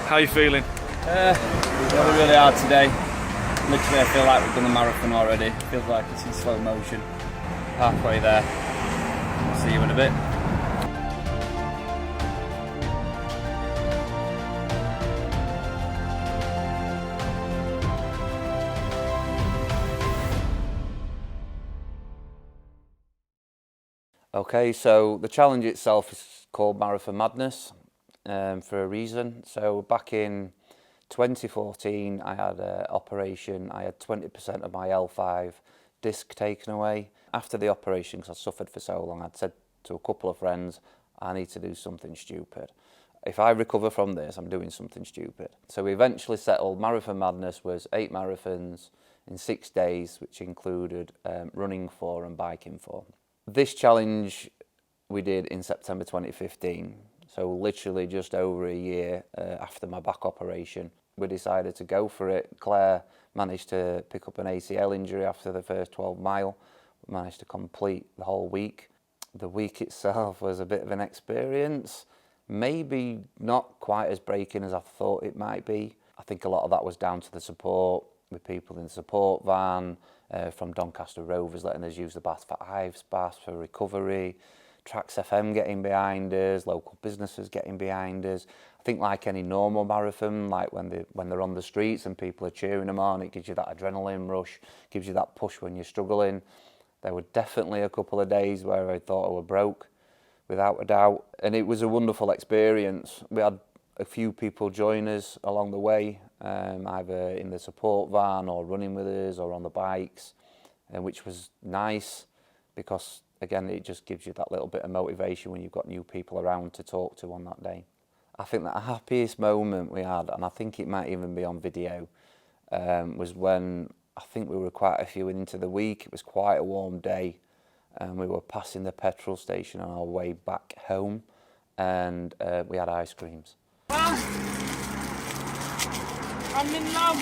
How are you feeling? Really hard today. Literally, I feel like we've done the marathon already. It feels like it's in slow motion. Halfway there. I'll see you in a bit. Okay, so the challenge itself is called Marathon Madness for a reason. So back in 2014, I had an operation. I had 20% of my L5 disc taken away. After the operation, because I suffered for so long, I'd said to a couple of friends, I need to do something stupid. If I recover from this, I'm doing something stupid. So we eventually settled. Marathon Madness was 8 marathons in 6 days, which included running 4 and biking 4. This challenge we did in September 2015, so literally just over a year after my back operation. We decided to go for it. Claire managed to pick up an ACL injury after the first 12 mile, managed to complete the whole week. The week itself was a bit of an experience, maybe not quite as breaking as I thought it might be. I think a lot of that was down to the support, with people in the support van, from Doncaster Rovers letting us use the Bath for Ives, Bath for recovery, Tracks FM getting behind us, local businesses getting behind us. I think like any normal marathon, like when they're on the streets and people are cheering them on, it gives you that adrenaline rush, gives you that push when you're struggling. There were definitely a couple of days where I thought I were broke, without a doubt, and it was a wonderful experience. We had a few people join us along the way, either in the support van or running with us or on the bikes, which was nice because, again, it just gives you that little bit of motivation when you've got new people around to talk to on that day. I think the happiest moment we had, and I think it might even be on video, was when I think we were quite a few into the week. It was quite a warm day, and we were passing the petrol station on our way back home, and we had ice creams. I'm in love.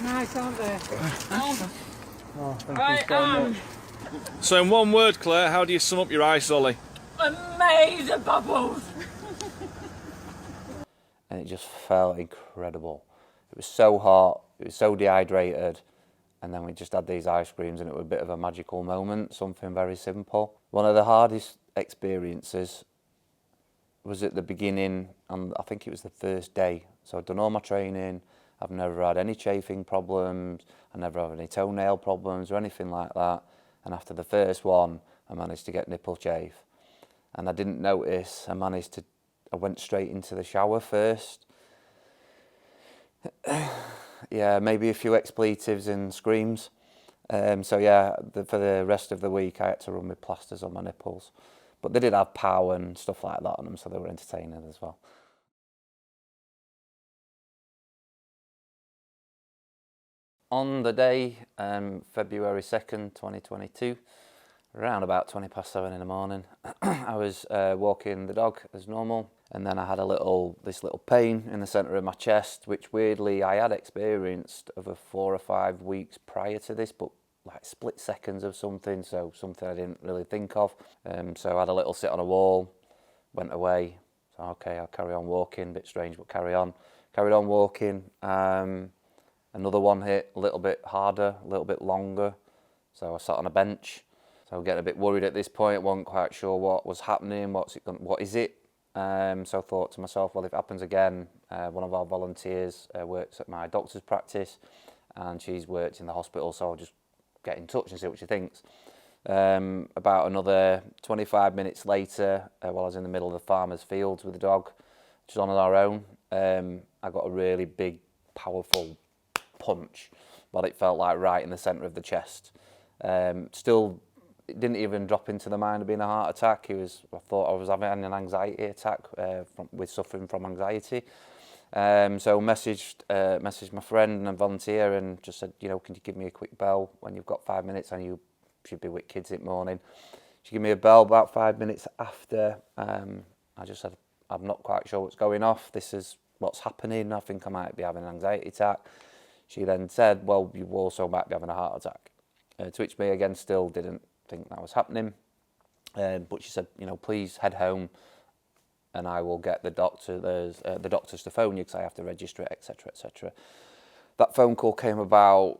Nice, aren't they? Thank you so much. So in one word, Claire, how do you sum up your ice, Ollie? Amazing bubbles. And it just felt incredible. It was so hot, it was so dehydrated, and then we just had these ice creams and it was a bit of a magical moment, something very simple. One of the hardest experiences was at the beginning, and I think it was the first day. So I'd done all my training, I've never had any chafing problems, I never had any toenail problems or anything like that. And after the first one, I managed to get nipple chafe. And I didn't notice, I went straight into the shower first. Yeah, maybe a few expletives and screams. So yeah, for the rest of the week, I had to run with plasters on my nipples. But they did have power and stuff like that on them, so they were entertaining as well. On the day, February 2nd, 2022, around about 7:20 in the morning, I was walking the dog as normal, and then I had this little pain in the centre of my chest, which weirdly I had experienced over 4 or 5 weeks prior to this, but like split seconds of something, so something I didn't really think of. So I had a little sit on a wall, went away, so okay, I'll carry on walking, a bit strange, but carried on walking. Another one hit a little bit harder, a little bit longer, so I sat on a bench. So I was getting a bit worried at this point, wasn't quite sure what was happening, what is it? So I thought to myself, well, if it happens again, one of our volunteers works at my doctor's practice, and she's worked in the hospital, so I'll just get in touch and see what she thinks. About another 25 minutes later, while I was in the middle of the farmer's fields with the dog, just on our own, I got a really big, powerful punch, what it felt like right in the centre of the chest. Still, it didn't even drop into the mind of being a heart attack. I thought I was having an anxiety attack with suffering from anxiety. So messaged my friend and a volunteer and just said, can you give me a quick bell when you've got 5 minutes and you should be with kids in the morning. She gave me a bell about 5 minutes after. I just said, I'm not quite sure what's going off. This is what's happening. I think I might be having an anxiety attack. She then said, well, you also might be having a heart attack. To which me again still didn't think that was happening. But she said, please head home and I will get the doctors to phone you because I have to register it, etc., etc. That phone call came about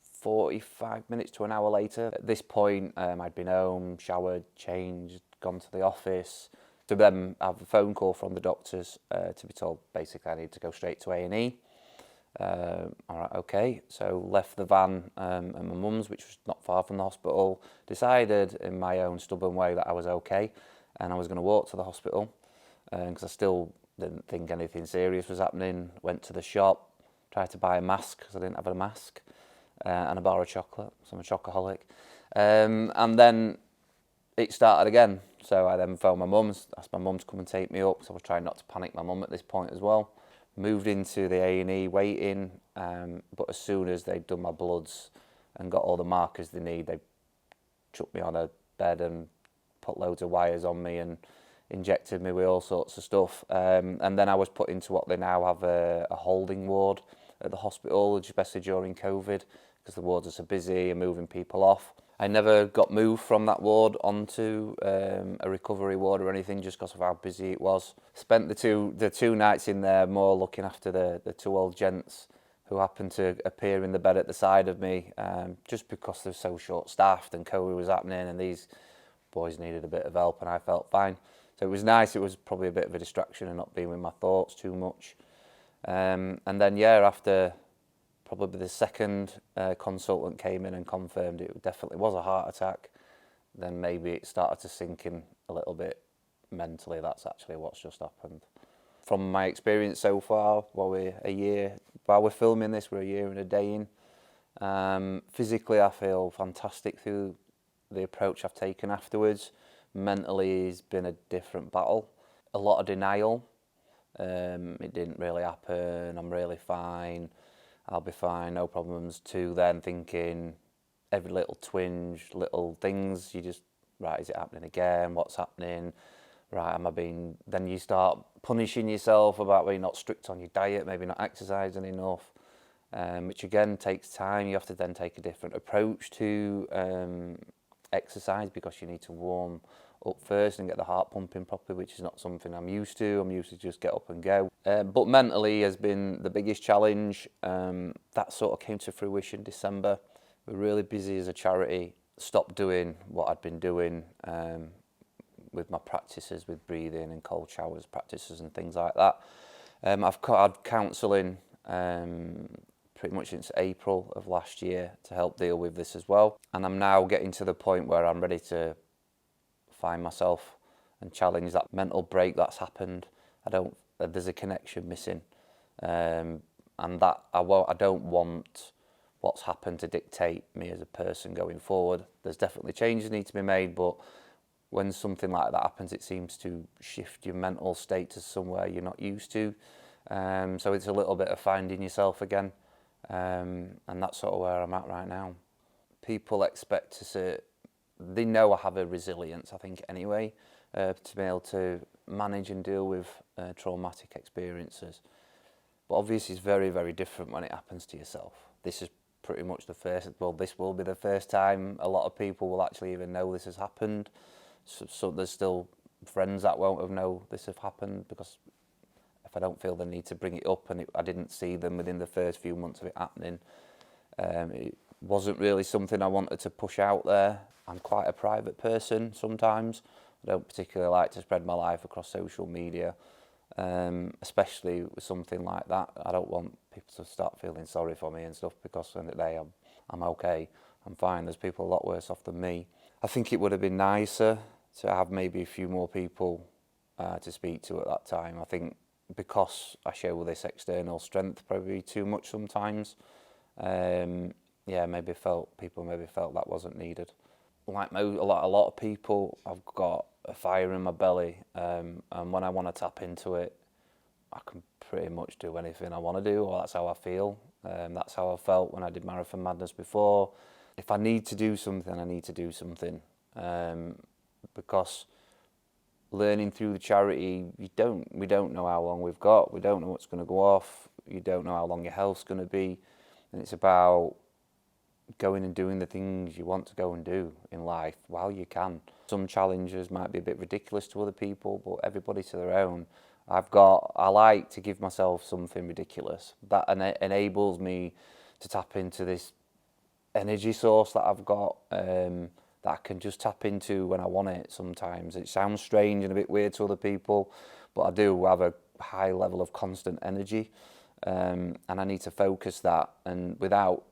45 minutes to an hour later. At this point, I'd been home, showered, changed, gone to the office. To then have a phone call from the doctors to be told basically I need to go straight to A&E. All right, okay. So left the van at my mum's, which was not far from the hospital. Decided in my own stubborn way that I was okay, and I was going to walk to the hospital because I still didn't think anything serious was happening. Went to the shop, tried to buy a mask because I didn't have a mask, and a bar of chocolate. So I'm a chocoholic. And then it started again. So I then phoned my mum, asked my mum to come and take me up. So I was trying not to panic my mum at this point as well. Moved into the A&E waiting, but as soon as they'd done my bloods and got all the markers they need, they chucked me on a bed and put loads of wires on me and injected me with all sorts of stuff. And then I was put into what they now have a holding ward at the hospital, especially during COVID, because the wards are so busy and moving people off. I never got moved from that ward onto a recovery ward or anything just because of how busy it was. Spent the two nights in there more looking after the two old gents who happened to appear in the bed at the side of me just because they're so short-staffed and COVID was happening and these boys needed a bit of help and I felt fine. So it was nice. It was probably a bit of a distraction and not being with my thoughts too much. And then, yeah, after probably the second consultant came in and confirmed it definitely was a heart attack, then maybe it started to sink in a little bit mentally. That's actually what's just happened. From my experience so far, while we're filming this, we're a year and a day in. Physically, I feel fantastic through the approach I've taken afterwards. Mentally, it's been a different battle. A lot of denial. It didn't really happen. I'm really fine. I'll be fine, no problems. To then thinking every little twinge, little things, you just, right, is it happening again? What's happening? Right, then you start punishing yourself about being not strict on your diet, maybe not exercising enough, which again takes time. You have to then take a different approach to exercise because you need to warm up first and get the heart pumping properly, which is not something I'm used to. I'm used to just get up and go. But mentally has been the biggest challenge. That sort of came to fruition December. We're really busy as a charity. Stopped doing what I'd been doing with my practices with breathing and cold showers practices and things like that. I've had counselling pretty much since April of last year to help deal with this as well. And I'm now getting to the point where I'm ready to find myself and challenge that mental break that's happened. There's a connection missing, and that I don't want what's happened to dictate me as a person going forward. There's definitely changes need to be made, but when something like that happens, it seems to shift your mental state to somewhere you're not used to. So it's a little bit of finding yourself again, and that's sort of where I'm at right now. People expect to see. They know I have a resilience, I think, anyway, to be able to manage and deal with traumatic experiences. But obviously it's very, very different when it happens to yourself. This is pretty much this will be the first time a lot of people will actually even know this has happened. So there's still friends that won't have known this have happened because if I don't feel the need to bring it up and I didn't see them within the first few months of it happening, it wasn't really something I wanted to push out there. I'm quite a private person sometimes. I don't particularly like to spread my life across social media, especially with something like that. I don't want people to start feeling sorry for me and stuff because at the end of the day I'm okay, I'm fine. There's people a lot worse off than me. I think it would have been nicer to have maybe a few more people to speak to at that time. I think because I show this external strength probably too much sometimes. People maybe felt that wasn't needed. Like a lot of people, I've got a fire in my belly, and when I want to tap into it, I can pretty much do anything I want to do, or that's how I feel. That's how I felt when I did Marathon Madness before. If I need to do something, I need to do something, because learning through the charity, we don't know how long we've got. We don't know what's going to go off. You don't know how long your health's going to be, and it's about going and doing the things you want to go and do in life while you can. Some challenges might be a bit ridiculous to other people, but everybody to their own. I like to give myself something ridiculous that enables me to tap into this energy source that I've got, that I can just tap into when I want it sometimes. It sounds strange and a bit weird to other people, but I do have a high level of constant energy, and I need to focus that, and without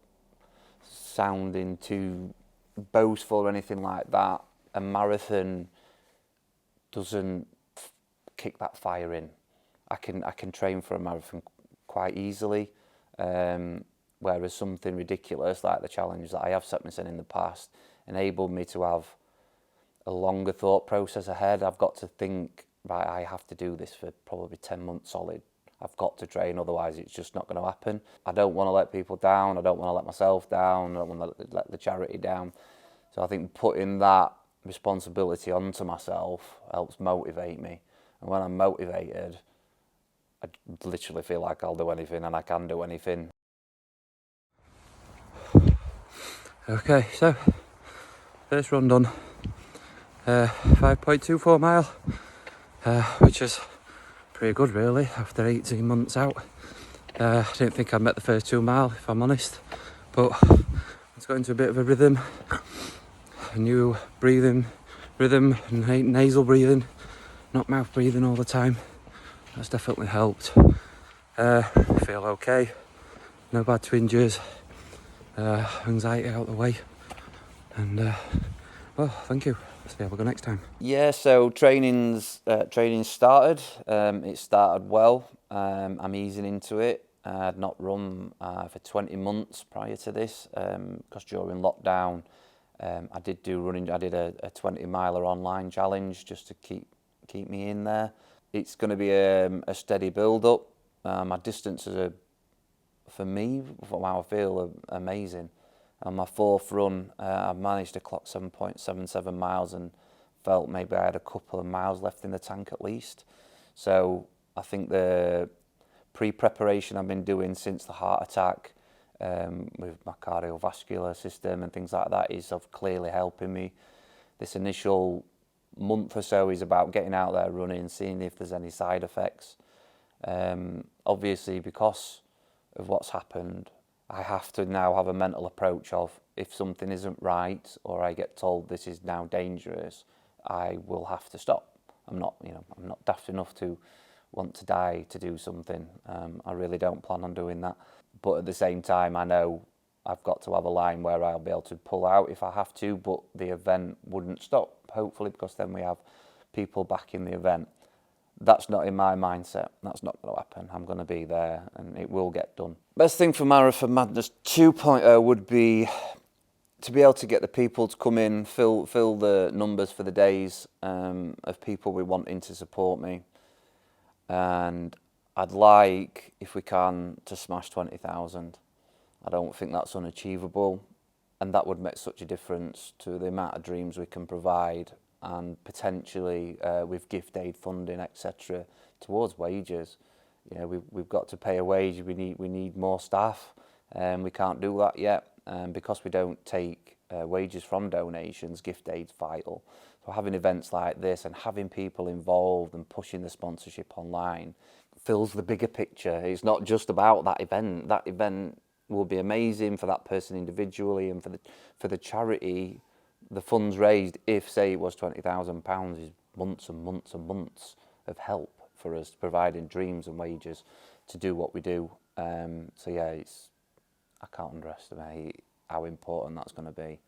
sounding too boastful or anything like that, a marathon doesn't kick that fire in. I can train for a marathon quite easily, whereas something ridiculous like the challenge that I have set myself in the past enabled me to have a longer thought process ahead. I've got to think, right, I have to do this for probably 10 months solid. I've got to train, otherwise it's just not going to happen. I don't want to let people down, I don't want to let myself down, I don't want to let the charity down. So I think putting that responsibility onto myself helps motivate me. And when I'm motivated, I literally feel like I'll do anything, and I can do anything. Okay, so first run done, 5.24 mile, which is pretty good really after 18 months out. I didn't think I'd met the first 2 mile, if I'm honest, but it's got into a bit of a rhythm, a new breathing rhythm, nasal breathing, not mouth breathing all the time. That's definitely helped. Feel okay, no bad twinges, anxiety out the way, and well, thank you. Let's see how we go next time. Yeah, so training started. It started well. I'm easing into it. I had not run for 20 months prior to this, because during lockdown I did do running. I did a 20 miler online challenge just to keep me in there. It's going to be a steady build up. My distances are, for me, from how I feel, are amazing. On my fourth run, I managed to clock 7.77 miles and felt maybe I had a couple of miles left in the tank at least. So I think the pre-preparation I've been doing since the heart attack, with my cardiovascular system and things like that, is clearly helping me. This initial month or so is about getting out there running, seeing if there's any side effects. Obviously, because of what's happened, I have to now have a mental approach of, if something isn't right or I get told this is now dangerous, I will have to stop. I'm not daft enough to want to die to do something. I really don't plan on doing that. But at the same time, I know I've got to have a line where I'll be able to pull out if I have to, but the event wouldn't stop, hopefully, because then we have people back in the event. That's not in my mindset. That's not going to happen. I'm going to be there and it will get done. Best thing for Marathon Madness 2.0 would be to be able to get the people to come in, fill the numbers for the days of people we wanting to support me. And I'd like, if we can, to smash 20,000. I don't think that's unachievable, and that would make such a difference to the amount of dreams we can provide, and potentially with gift aid funding, etc., towards wages. You know, we've got to pay a wage. We need more staff, and we can't do that yet. Because we don't take wages from donations, gift aid's vital. So having events like this and having people involved and pushing the sponsorship online fills the bigger picture. It's not just about that event. That event will be amazing for that person individually, and for the charity. The funds raised, if say it was £20,000, is months and months and months of help for us, providing dreams and wages to do what we do. So yeah, I can't underestimate how important that's going to be.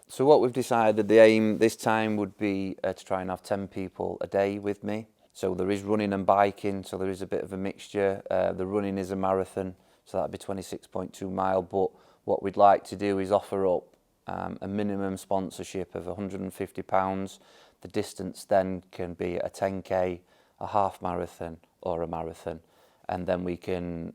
So what we've decided, the aim this time would be to try and have 10 people a day with me. So there is running and biking, so there is a bit of a mixture. The running is a marathon, so that'd be 26.2 mile. But what we'd like to do is offer up a minimum sponsorship of £150. The distance then can be a 10k, a half marathon or a marathon, and then we can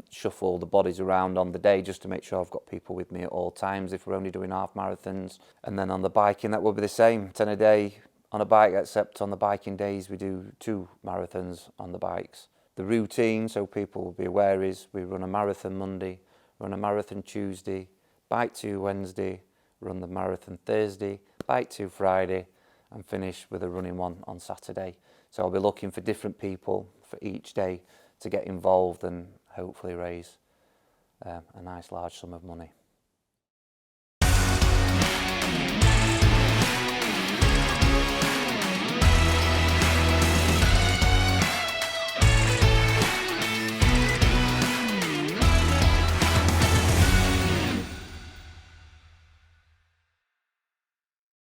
shuffle the bodies around on the day just to make sure I've got people with me at all times if we're only doing half marathons. And then on the biking, that will be the same, 10 a day on a bike, except on the biking days we do 2 marathons on the bikes. The routine, so people will be aware, is we run a marathon Monday, run a marathon Tuesday, bike 2 Wednesday, run the marathon Thursday, bike 2 Friday, and finish with a running one on Saturday. So I'll be looking for different people for each day to get involved and hopefully raise a nice large sum of money.